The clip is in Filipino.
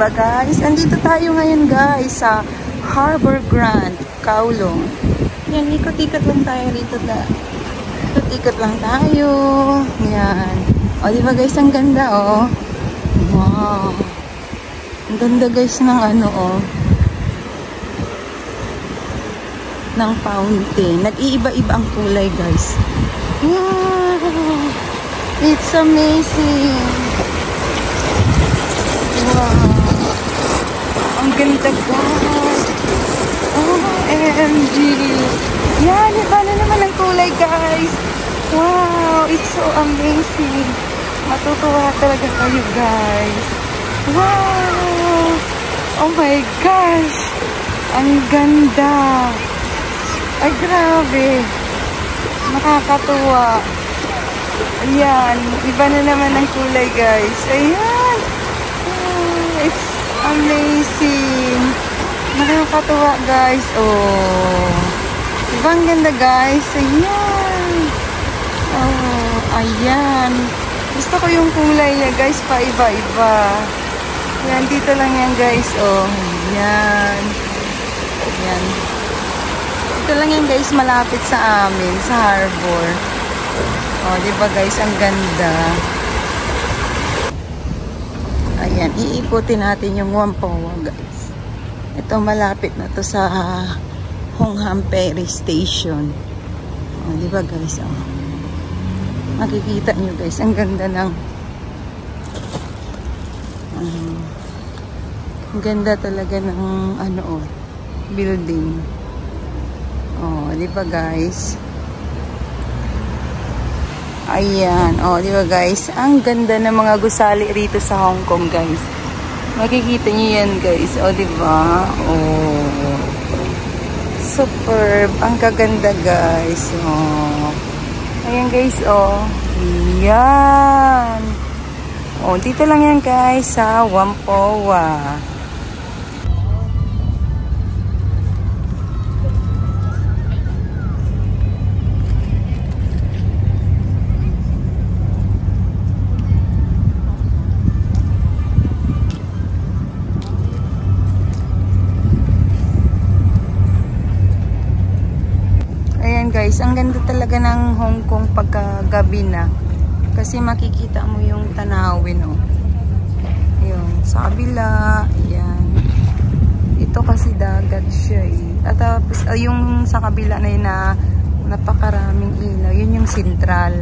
ba guys? Andito tayo ngayon guys sa Harbor Grand, Kowloon. Yan, ikot-ikot lang tayo rito na. Ikot-ikot lang tayo. Yan. O, di ba guys, ang ganda oh. Wow. Ang ganda guys ng ano oh. Ng fountain. Nag-iiba-iba ang kulay guys. Wow. It's amazing. Wow. Ang ganda guys. OMG. Yan, iba na naman ang kulay guys. Wow, it's so amazing. Matutuwa talaga kayo guys. Wow. Oh my gosh. Ang ganda. Ay, grabe. Nakakatuwa. Ayan, iba na naman ang kulay guys. Ayan. It's amazing. Nakakatuwa guys. Oh. Diba ang ganda guys? Ayan. Oh, ayan. Gusto ko yung kulay niya guys, paiba-iba. Ayan, dito lang yan guys. Oh, ayan. Ayan. Dito lang yan guys, malapit sa amin, sa harbor. Oh, diba guys, ang ganda. Ayan, iikutin natin yung Whampoa guys. Ito malapit na to sa Hongham Ferry Station. Oh, di ba guys? Oh. Makikita nyo guys, ang ganda ng ang ganda talaga ng ano oh, building. Oh, di ba guys? Ayan, oh, di ba guys? Ang ganda ng mga gusali rito sa Hong Kong guys. Makikita niyo yan guys. O, diba? Oh. Superb. Ang kaganda guys. Oh. Ayan guys. Oh. Yan. Oh, dito lang yan guys sa Whampoa. Guys, ang ganda talaga ng Hong Kong pagkagabi na kasi makikita mo yung tanawin oh. Ayun, sa kabila yan. Ito kasi dagat siya eh. At tapos yung sa kabila na yun na napakaraming ilaw, yun yung sentral.